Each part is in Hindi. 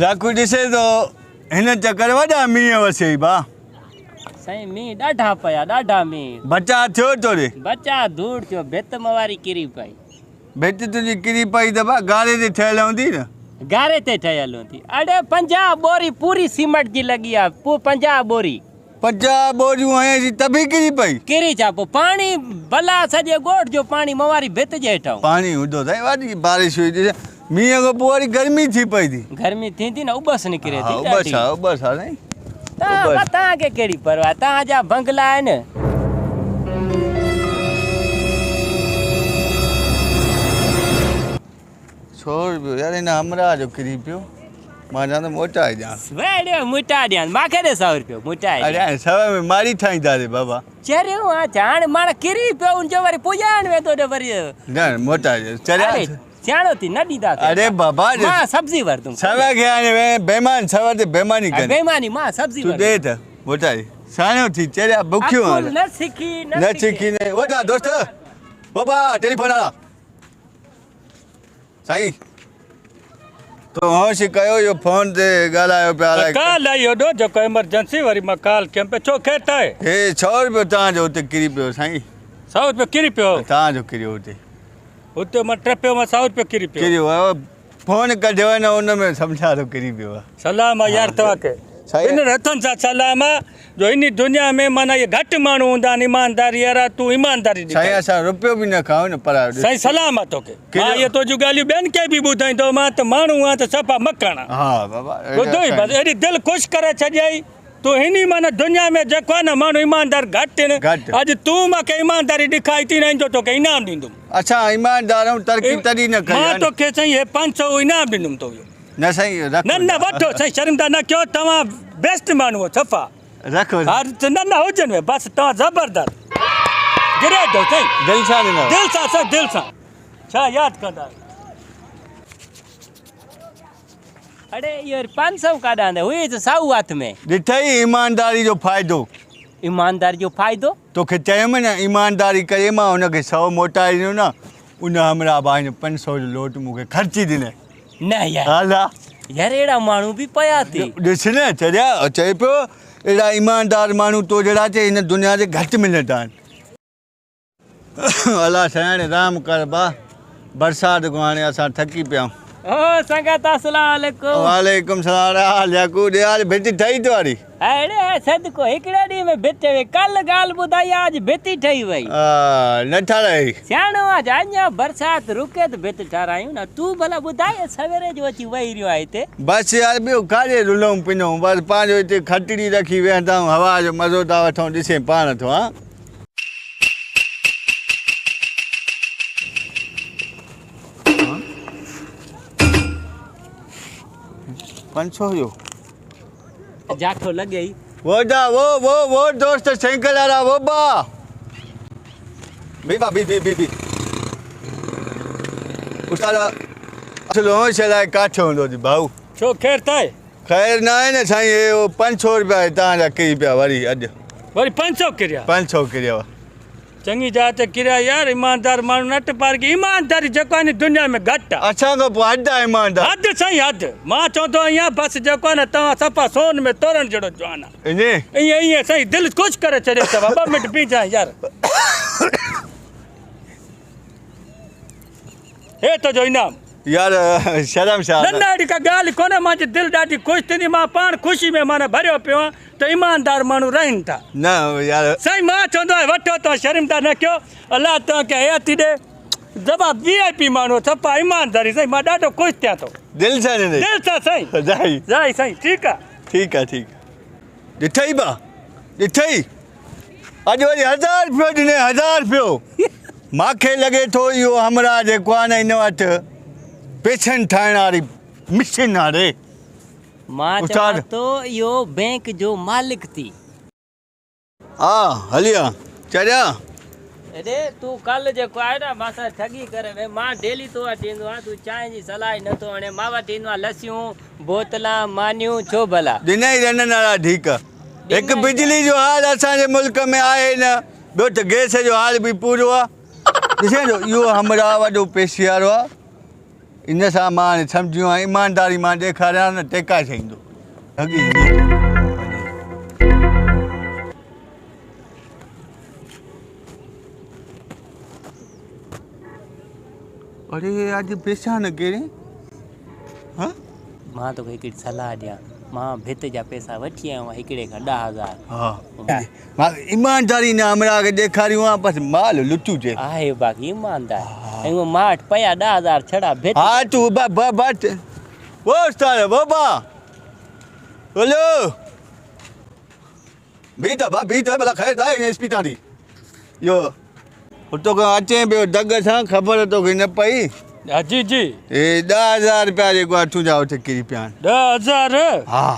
लाखू ॾिसे थो हिन चकर वॾा मींहं वसे बा साईं मींहं ॾाढा पिया ॾाढा मींहं बचा थियो तोरे बचा धूड़ थियो भित मवारी किरी पई भित तुंहिंजी किरी पई त बा गारे ते ठहियल हूंदी न गारे ते ठहियल हूंदी अड़े 50 बोरी पूरी सीमेंट जी लॻी आहे 50 बोरी 50 बोरियूं हयसि त बि किरी पई किरी छा पोइ पाणी भला सॼे ॻोठ जो पाणी मवारी भित जे हेठां पाणी हूंदो साईं वॾी बारिश हुई ॾिस मींहं खां पोइ वरी गर्मी थी पई थी गर्मी थींदी न उबस निकिरे थी उबस आहे साईं तव्हांखे कहिड़ी परवाह तव्हांजा बंगला आहिनि 100 रुपयो यार हिन हमरा जो किरी पियो मां चवां मोटाए ॾियां मुटा ॾियां मूंखे ॾे 100 रुपयो मुटाए अरे सवा में मारी ठाहींदा रे बाबा चरियो हाणे माण्हू किरी पियो उनजो वरी पुॼाइण वेंदो न वरी न मोटाए चरिया सियाणो थी न ॾींदा अरे बाबा मां सब्जी वरतुम सवा खे हाणे बेमान सवा ते बेमानी कर बेमानी मां सब्जी तू दे त मोटाए साणो थी चरिया बुखियो न सिखी ने वठा दोस्त बाबा टेलीफोन आला साईं तो होश कयो यो फोन ते ॻाल्हायो पिया काल आई होॾो जेको एमरजेंसी वरी मां काल कयमि पियो छो खेत आहे हे 100 रुपयो तव्हांजो हुते किरी पियो साईं 100 रुपयो किरी पियो तव्हांजो किरियो हुते हुते मां टपियो मां 100 रुपयो किरी पियो किरियो फोन कढियो न हुन में सम्झा थो किरी पियो आहे सलाम आहे यार तव्हांखे इन हथनि सां सलाम आहे जो इन दुनिया में माना इहे घटि माण्हू हूंदा आहिनि ईमानदारी वारा तूं ईमानदारी साईं असां रुपयो बि न खाऊं न पर साईं सलाम आहे तोखे मां इहे तुंहिंजूं ॻाल्हियूं ॿियनि खे बि ॿुधाईंदो मां त माण्हू आहे त सफ़ा मकण हा बाबा ॿुधो ई बसि एॾी दिलि ख़ुशि करे छॾियई तूं हिन माना दुनिया में जेको आहे न माण्हू ईमानदार घटि आहिनि अॼु तूं मूंखे ईमानदारी ॾेखारी थी न जो तोखे इनाम ॾींदुमि अच्छा ईमानदार ऐं तरक़ी तॾहिं न कई मां तोखे साईं हे 500 इनाम ॾींदुमि तोखे न साईं न वठो साईं शर्मिंदा न कयो तव्हां बेस्ट माण्हू सफ़ा रखो न हुजनि बसि तव्हां ज़बरदस्त गिरे थो साईं दिलि सां ॾिनो दिलि सां साईं दिलि सां छा यादि कंदा अड़े इहो 500 काॾां आंदा हुई त साऊ हथ में ॾिठई ईमानदारी जो फ़ाइदो ईमानदारी जो फ़ाइदो तोखे चयुमि न ईमानदारी करे मां हुनखे 100 मोटाए ॾिनो न उन हमरा भाई ने 500 जो लोट मूंखे ख़र्ची ॾिनई न यार हाला यार अहिड़ा माण्हू बि पिया थी ॾिस न चरिया चए पियो अहिड़ा ईमानदार माण्हू तो जहिड़ा चए हिन दुनिया ते घटि मिलंदा आहिनि अलाह साईं राम कर बा बरसाति को हाणे असां थकी पिया ओ संगत अस्सलाम वालेकुम वालेकुम सलाम हाल याकू यार भित ठही तो वारी अरे सदको हिकिड़े ॾींहं में भित वे कल ॻाल्हि ॿुधाई आज भित ठही वई न ठाराई सियाणो आज अञा बरसाति रुके त भित ठारायूं न तूं भला ॿुधाए सवेरे जो अची वेही रहियो आहे हिते बसि यार ॿियो काॾे रुलऊं पिनऊं बसि पंहिंजो हिते खटड़ी रखी वेहंदा आहियूं हवा जो मज़ो था वठूं ॾिसे पाण थो हा 500 जो जाठो लगे ही वो दोस्त साइकिल आ रहा वो बा बी उस्ताद असलो चलाए काठो होंदो जी भाऊ छो खैर ताए खैर ना है न साईं ये 500 रुपया ता जा की पिया वरी अज वरी 500 किरिया 500 किरिया चंगी जात किरिया यार ईमानदार माण्हू नट पार की ईमानदारी जेको आहे दुनिया में घटि आहे अच्छा को हद आहे ईमानदार हद साईं हद मां चवंदो आहियां बसि जेको आहे न तव्हां सफ़ा सोन में तोरण जहिड़ो जवान आहे ईअं साईं दिलि ख़ुशि करे छॾियो अथव 2 मिंट बीह यार हे तुंहिंजो इनाम यार शर्म छा न अहिड़ी का ॻाल्हि कोन्हे मुंहिंजी दिलि ॾाढी ख़ुशि थींदी मां पाण ख़ुशी में माना भरियो पियो आहियां त ईमानदार माण्हू रहनि था न यार साईं मां चवंदो आहियां वठो तव्हां शर्मिंदा न कयो अलाह तव्हांखे हयाती ॾे जवाब VIP माण्हू सफ़ा ईमानदारी साईं मां ॾाढो ख़ुशि थियां थो दिलि सां दिलि सां साईं जाई साईं ठीकु आहे ॾिठई बा ॾिठई अॼु वरी 1000 रुपयो ॾिने 1000 रुपयो मूंखे लॻे थो इहो हमरा जेको आहे न हिन वटि पेशन ठाहिण वारी मिशन आहे मां चवां थो इहो बैंक जो मालिक थी हा हलिया चरिया अरे तूं कल जेको आहे न मां सां ठगी करे वे मां डेली तो वटि ईंदो आहियां तूं चांहि जी सलाह नथो हणे मां वटि ईंदो आहे लसियूं बोतलां मानियूं छो भला ॾिनई रननि वारा ठीकु हिकु बिजली जो हाल असांजे मुल्क में आहे न ॿियो त गैस जो हाल बि पूरो आहे ॾिसे जो इहो हमरा वॾो पेशियारो आहे इन सां मां हाणे सम्झियो आहे ईमानदारी मां ॾेखारियां न टेका छॾींदो ठगी अरे अॼु पैसा न कहिड़े हाँ मां तोखे हिकिड़ी सलाह ॾियां मां भित जा पैसा वठी आयो आहियां हिकिड़े खां 10,000 हाँ मां ईमानदारी न हमरा खे ॾेखारियूं आहे बसि माल लुटियूं आहे बाक़ी ईमानदार ऐं मां वटि पया 10,000 छड़ा भित हाँ तू बात वो उस्ताद बाबा बोलो बीता भला खैर था एसपी तारी यो तो का अचे पियो दग सां ख़बर तोखे न पई जी जी ए 10,000 रुपया जेको अठूं जा उते किरी पिया 10,000 हा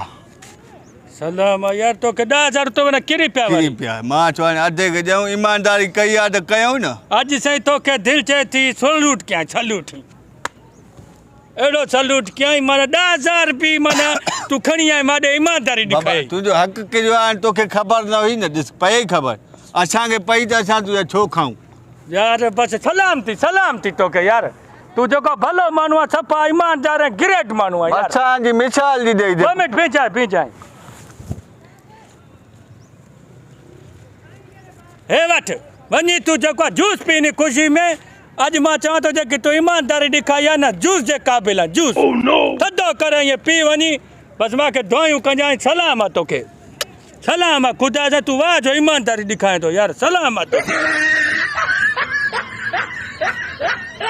सलाम यार तो के 10,000 तो न किरी पिया किरी पिया मां चवां अधे खे ॾियूं ईमानदारी कई आहे त कयूं न अॼु साईं तोखे दिलि चए थी सलूट कयां सलूट अहिड़ो सलूट कयां माना 10,000 रुपया माना तूं खणी आए माॾे ईमानदारी बाबा ॾेखारी तुंहिंजो हक़ किरियो आहे तोखे ख़बर न हुई न ॾिस पई ख़बर असांखे पई त असां तुंहिंजा छो खाऊं यार बस सलाम थी तोखे यार तू जेको भलो माण्हू आहे सफ़ा ईमानदार ऐं ग्रेट माण्हू आहे यार असांजी मिसाल जी ॾेई 2 मिंट बीजाए हे वठ वञी तूं जेको जूस पीनी ख़ुशी में अॼु मां चवां थो जेकी तूं ईमानदारी ॾेखारी आहे न जूस जे क़ाबिल आहे जूस थधो करे ईअं पी वञी बसि मूंखे दुआयूं कजांइ सलाम आहे तोखे सलाम आहे ख़ुदा जा तूं वाह जो ईमानदारी ॾेखारे थो यार सलाम आहे तोखे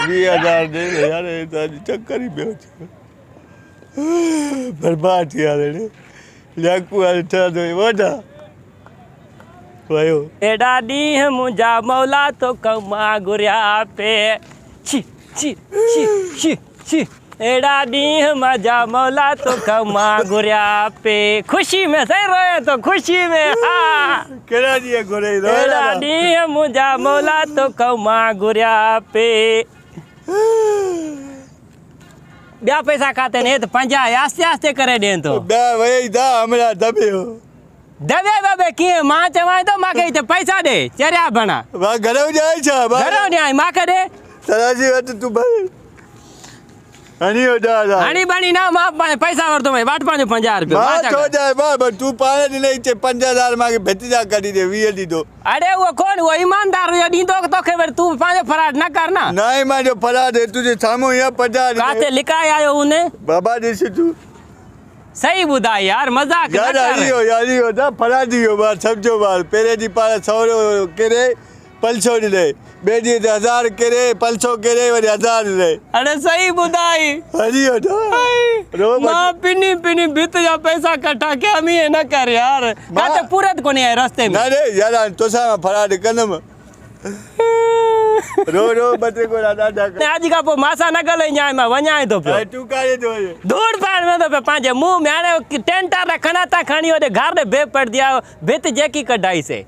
20,000 दे यार चक्कर ही पियो बर्बाद थी यार लाकू वाले ठा दो वडा वयो एॾा ॾींहं मुंहिंजा मौला तो कमा घुरिया पे छी छी छी छी छी एॾा ॾींहं मुंहिंजा मौला तो कमा घुरिया पे ख़ुशी में सही रहे तो ख़ुशी में हा केड़ा ॾींहं घुरे एॾा ॾींहं मुंहिंजा मौला तो कमा घुरिया पे ॿिया पैसा काथे ने त 50 आस्ते आस्ते करे ॾियनि थो वई दा हमरा दबियो दबे कीअं मां चवां थो मूंखे हिते पैसा ॾे चरिया बणा मां घरऊ जाए छा घरो ॾियां मूंखे ॾे तराजी वटि तूं भई हणी हो दादा हाणी बणी न मां पाण पैसा वठंदो भई वटि पंहिंजो 50 रुपया मां छो जाए बाबा तूं पाण ॾिनई चे 50,000 मांखे भित जा कढी दे 20 ॾींदो अरे उहो कोन उहो ईमानदार हुयो ॾींदो तोखे वरी तूं पंहिंजो फराड न कर न ना ही मांजो फराद है तुझे साम्हूं या 50 काथे लिकाए आयो उने बाबा ॾिस तूं सही ॿुधाई यार मज़ाक यार न कर यारी हो ना फरादी हो बार समझो बार पहिरें ॾींहुं पाण 100 केरे 500 ॾिनई ॿिए ॾींहुं ते 1000 केरे 500 केरे वरी 1000 ॾिनई अरे सही ॿुधाई हरी हो ना मां पिनी भित जा पैसा कठा कया मीअं न कर यार काथे पूरत कोन्हे आहे रस्ते में ना रे यार तोसां फराद कंदुमि रो बटे को ॾाढा अॼु खां पोइ मां सां न ॻाल्हाइजांइ मां वञाए थो पियो तूं काॾे थो वञे धूड़ पाइण वेंदो पियो पंहिंजे मुंहुं में हाणे टेंटर खणा था खणी होॾे घर ॾे बे पड़ दिया भित जेकी कढाईसीं